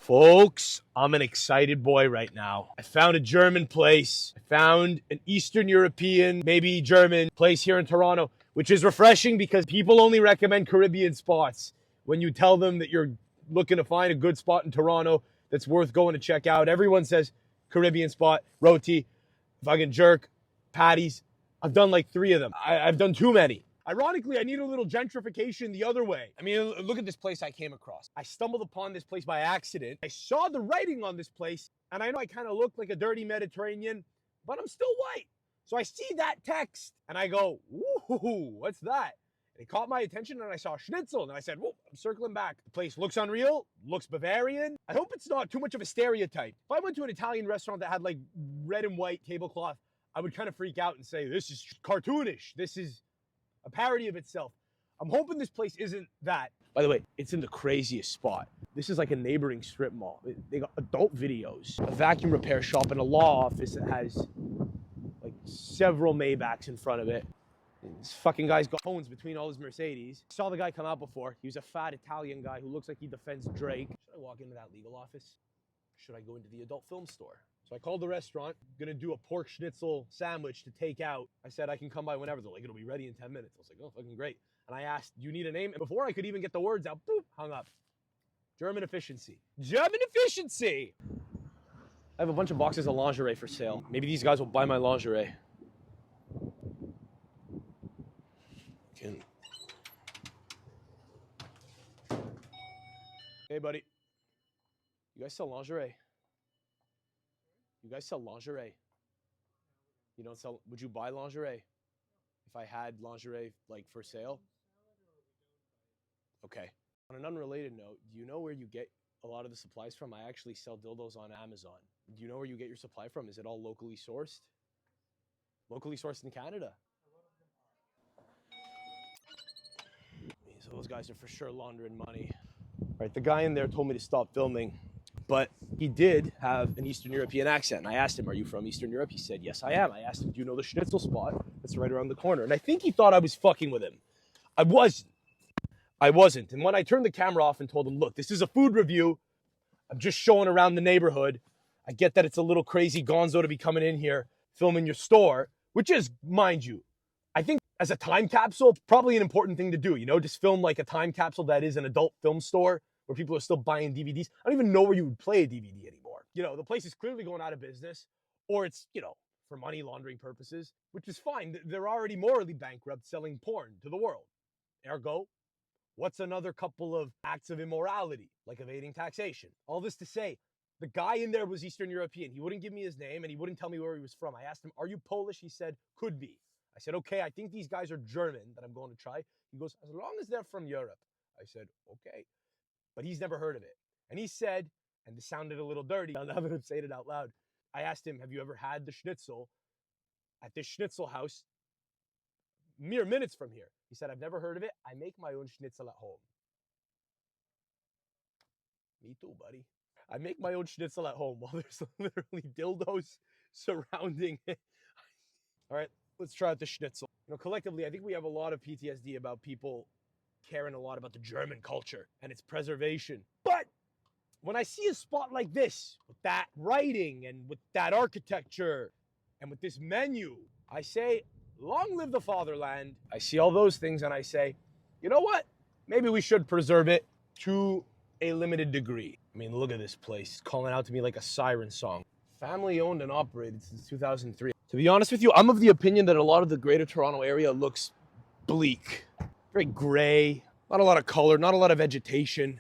Folks, I'm an excited boy right now. I found a German place. I found an Eastern European, maybe German place here in Toronto, which is refreshing because people only recommend Caribbean spots. When you tell them that you're looking to find a good spot in Toronto that's worth going to check out, everyone says Caribbean spot, roti, fucking jerk, patties. I've done like 3 of them. I've done too many. Ironically, I need a little gentrification the other way. I mean, look at this place I came across. I stumbled upon this place by accident. I saw the writing on this place, and I know I kind of look like a dirty Mediterranean, but I'm still white. So I see that text, and I go, ooh, what's that? And it caught my attention, and I saw schnitzel, and I said, whoa, I'm circling back. The place looks unreal, looks Bavarian. I hope it's not too much of a stereotype. If I went to an Italian restaurant that had like red and white tablecloth, I would kind of freak out and say, this is cartoonish. This is a parody of itself. I'm hoping this place isn't that. By the way, it's in the craziest spot. This is like a neighboring strip mall. They got adult videos, a vacuum repair shop, and a law office that has like several Maybachs in front of it. And this fucking guy's got phones between all his Mercedes. Saw the guy come out before. He was a fat Italian guy who looks like he defends Drake. Should I walk into that legal office? Should I go into the adult film store? So I called the restaurant, gonna do a pork schnitzel sandwich to take out. I said I can come by whenever. They're like, it'll be ready in 10 minutes. I was like, oh, fucking great. And I asked, do you need a name? And before I could even get the words out, boop, hung up. German efficiency. German efficiency! I have a bunch of boxes of lingerie for sale. Maybe these guys will buy my lingerie. Hey, buddy. You guys sell lingerie? You guys sell lingerie? You don't sell, would you buy lingerie? If I had lingerie like for sale? Okay. On an unrelated note, do you know where you get a lot of the supplies from? I actually sell dildos on Amazon. Do you know where you get your supply from? Is it all locally sourced? Locally sourced in Canada? So those guys are for sure laundering money. All right, the guy in there told me to stop filming. But he did have an Eastern European accent. And I asked him, are you from Eastern Europe? He said, yes, I am. I asked him, do you know the schnitzel spot that's right around the corner? And I think he thought I was fucking with him. I wasn't. And when I turned the camera off and told him, look, this is a food review. I'm just showing around the neighborhood. I get that it's a little crazy gonzo to be coming in here, filming your store, which is, mind you, I think as a time capsule, probably an important thing to do. You know, just film like a time capsule that is an adult film store, where people are still buying DVDs. I don't even know where you would play a DVD anymore. You know, the place is clearly going out of business, or it's, you know, for money laundering purposes, which is fine. They're already morally bankrupt selling porn to the world. Ergo, what's another couple of acts of immorality, like evading taxation? All this to say, the guy in there was Eastern European. He wouldn't give me his name, and he wouldn't tell me where he was from. I asked him, are you Polish? He said, could be. I said, okay, I think these guys are German that I'm going to try. He goes, as long as they're from Europe. I said, okay. But he's never heard of it. And he said, and this sounded a little dirty, now that I'm saying it out loud, I asked him, have you ever had the schnitzel at this schnitzel house mere minutes from here? He said, I've never heard of it. I make my own schnitzel at home. Me too, buddy. I make my own schnitzel at home while there's literally dildos surrounding it. All right, let's try out the schnitzel. You know, collectively, I think we have a lot of PTSD about people caring a lot about the German culture and its preservation. But when I see a spot like this, with that writing and with that architecture and with this menu, I say, long live the fatherland. I see all those things and I say, you know what? Maybe we should preserve it to a limited degree. I mean, look at this place. It's calling out to me like a siren song. Family owned and operated since 2003. To be honest with you, I'm of the opinion that a lot of the greater Toronto area looks bleak. Very gray, not a lot of color, not a lot of vegetation.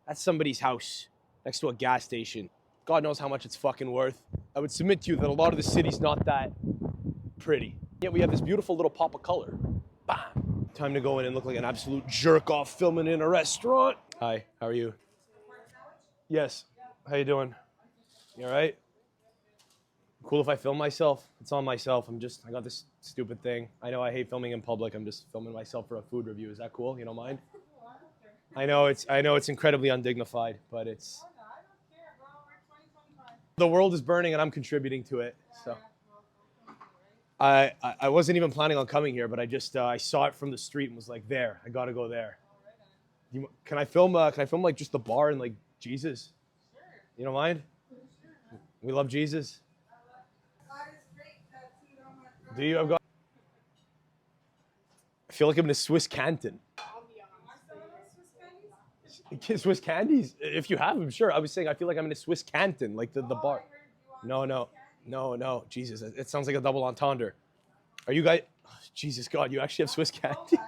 That's somebody's house next to a gas station. God knows how much it's fucking worth. I would submit to you that a lot of the city's not that pretty. Yet we have this beautiful little pop of color. Bam! Time to go in and look like an absolute jerk off filming in a restaurant. Hi, how are you? Yes. How you doing? You all right? Cool if I film myself? It's on myself. I got this stupid thing. I know I hate filming in public. I'm just filming myself for a food review. Is that cool? You don't mind? I know it's incredibly undignified, but it's... The world is burning and I'm contributing to it. So I wasn't even planning on coming here, but I saw it from the street and was like, there, I gotta go there. Can I film like just the bar and like Jesus? You don't mind? We love Jesus. Do you have God? I feel like I'm in a Swiss canton. Swiss candies? If you have them, sure. I was saying I feel like I'm in a Swiss canton, like the bar. No. Jesus, it sounds like a double entendre. Are you guys? Oh, Jesus God, you actually have Swiss candies?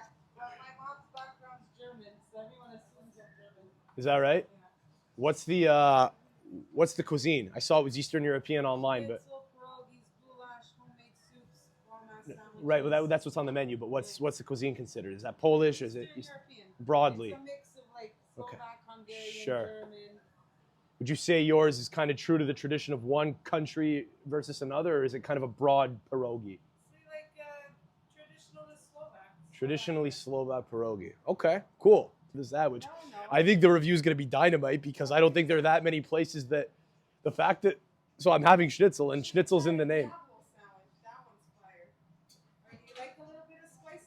Is that right? What's the cuisine? I saw it was Eastern European online, but right. Well, that's what's on the menu. But what's the cuisine considered? Is that Polish? Or is it broadly? It's a mix of like Slovak, Hungarian, sure. German. Would you say yours is kind of true to the tradition of one country versus another, or is it kind of a broad pierogi? It's like traditionally Slovak. Traditionally Slovak pierogi. Okay, cool. What is that? Which I think the review is going to be dynamite because I don't think there are that many places that the fact that so I'm having schnitzel and schnitzel's in the name.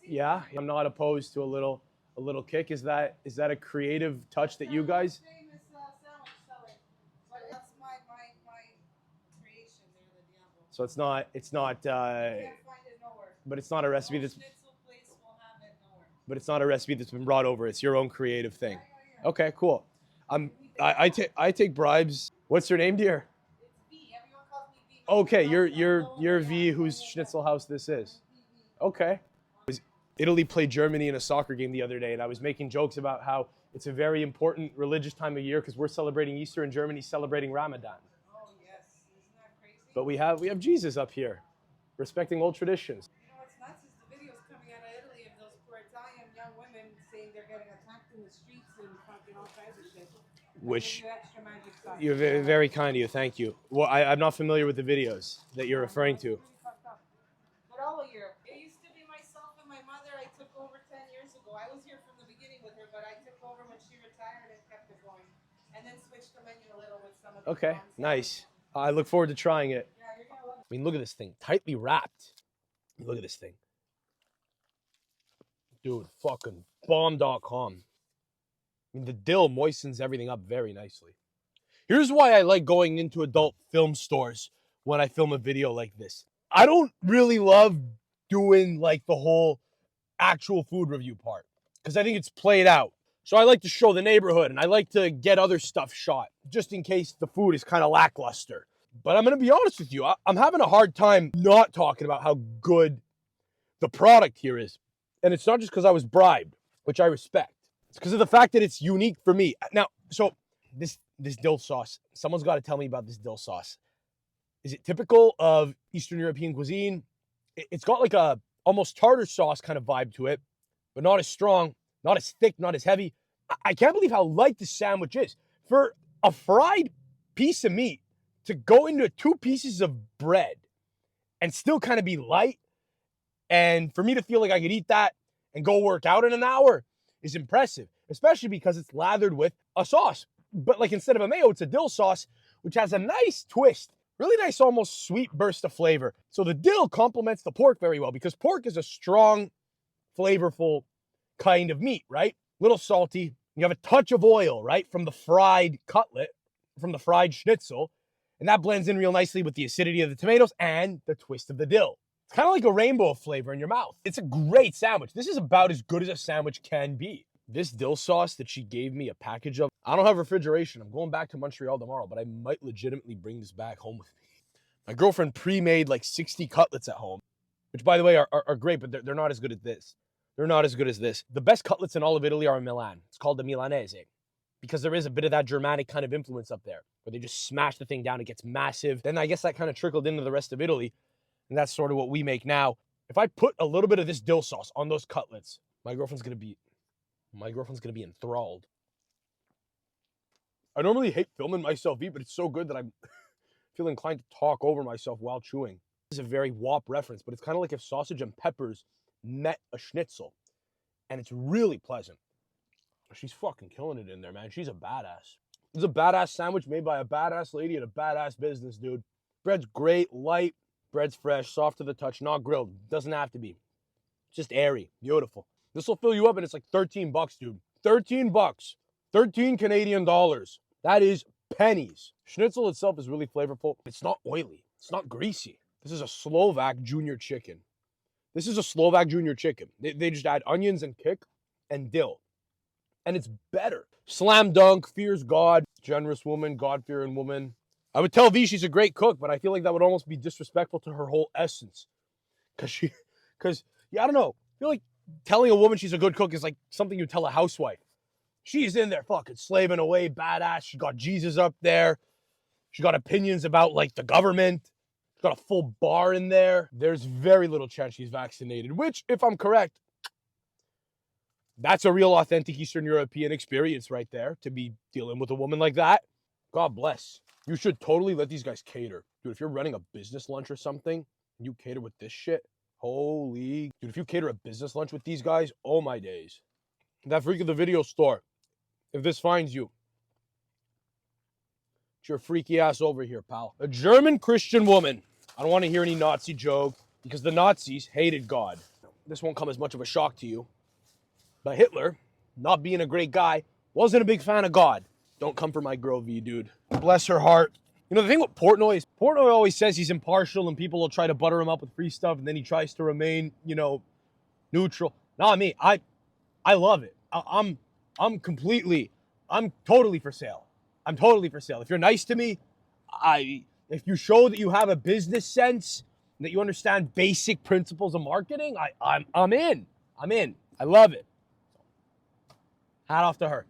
Yeah, I'm not opposed to a little kick. Is that a creative touch that you guys? So it's not. But it's not a recipe that's. But it's not a recipe that's been brought over. It's your own creative thing. Okay, cool. I take bribes. What's your name, dear? Okay, you're V, whose schnitzel house this is. Okay. Italy played Germany in a soccer game the other day, and I was making jokes about how it's a very important religious time of year because we're celebrating Easter and Germany's celebrating Ramadan. Oh yes, isn't that crazy? But we have Jesus up here, respecting old traditions. You know what's nuts is the videos coming out of Italy of those poor Italian young women saying they're getting attacked in the streets and fucking all kinds of shit. Which you're very, very kind of you. Thank you. Well, I'm not familiar with the videos that you're referring to. But all year. It used to be myself and my mother. I took over 10 years ago. I was here from the beginning with her, but I took over when she retired and kept it going. And then switched the menu a little with some of the Okay, nice. I look forward to trying it. Yeah, you're gonna love it. I mean, look at this thing. Tightly wrapped. Look at this thing. Dude, fucking bomb.com. I mean, the dill moistens everything up very nicely. Here's why I like going into adult film stores when I film a video like this. I don't really love doing like the whole actual food review part because I think it's played out. So I like to show the neighborhood and I like to get other stuff shot just in case the food is kind of lackluster. But I'm going to be honest with you. I'm having a hard time not talking about how good the product here is. And it's not just because I was bribed, which I respect. It's because of the fact that it's unique for me. Now, so this dill sauce, someone's got to tell me about this dill sauce. Is it typical of Eastern European cuisine? It's got like a almost tartar sauce kind of vibe to it, but not as strong, not as thick, not as heavy. I can't believe how light this sandwich is. For a fried piece of meat to go into 2 pieces of bread and still kind of be light, and for me to feel like I could eat that and go work out in an hour is impressive, especially because it's lathered with a sauce. But like instead of a mayo, it's a dill sauce, which has a nice twist. Really nice, almost sweet burst of flavor. So the dill complements the pork very well because pork is a strong, flavorful kind of meat, right? Little salty. You have a touch of oil, right? From the fried cutlet, from the fried schnitzel. And that blends in real nicely with the acidity of the tomatoes and the twist of the dill. It's kind of like a rainbow of flavor in your mouth. It's a great sandwich. This is about as good as a sandwich can be. This dill sauce that she gave me a package of, I don't have refrigeration. I'm going back to Montreal tomorrow, but I might legitimately bring this back home with me. My girlfriend pre-made like 60 cutlets at home, which by the way are great, but they're not as good as this. They're not as good as this. The best cutlets in all of Italy are in Milan. It's called the Milanese because there is a bit of that Germanic kind of influence up there where they just smash the thing down. It gets massive. Then I guess that kind of trickled into the rest of Italy. And that's sort of what we make now. If I put a little bit of this dill sauce on those cutlets, my girlfriend's going to be enthralled. I normally hate filming myself eat, but it's so good that I feel inclined to talk over myself while chewing. This is a very WAP reference, but it's kind of like if sausage and peppers met a schnitzel. And it's really pleasant. She's fucking killing it in there, man. She's a badass. This is a badass sandwich made by a badass lady at a badass business, dude. Bread's great, light. Bread's fresh, soft to the touch, not grilled. Doesn't have to be. It's just airy, beautiful. This will fill you up and it's like 13 bucks, dude. 13 bucks. 13 Canadian dollars. That is pennies. Schnitzel itself is really flavorful. It's not oily. It's not greasy. This is a Slovak junior chicken. This is a Slovak junior chicken. They just add onions and kick and dill. And it's better. Slam dunk, fears God, generous woman, God-fearing woman. I would tell V she's a great cook, but I feel like that would almost be disrespectful to her whole essence. Yeah, I don't know. I feel like telling a woman she's a good cook is like something you tell a housewife. She's in there fucking slaving away, badass. She got Jesus up there. She got opinions about like the government. She's got a full bar in there. There's very little chance she's vaccinated, which, if I'm correct, that's a real authentic Eastern European experience right there, to be dealing with a woman like that. God bless. You should totally let these guys cater. Dude, if you're running a business lunch or something, and you cater with this shit, holy... Dude, if you cater a business lunch with these guys, oh my days. That freak of the video store, if this finds you, get your freaky ass over here, pal. A German Christian woman. I don't want to hear any Nazi joke, because the Nazis hated God. This won't come as much of a shock to you. But Hitler, not being a great guy, wasn't a big fan of God. Don't come for my girl V, dude. Bless her heart. You know, the thing with Portnoy is Portnoy always says he's impartial and people will try to butter him up with free stuff and then he tries to remain, you know, neutral. Not me. I love it. I'm totally for sale. I'm totally for sale. If you're nice to me, if you show that you have a business sense, that you understand basic principles of marketing, I'm in. I love it. Hat off to her.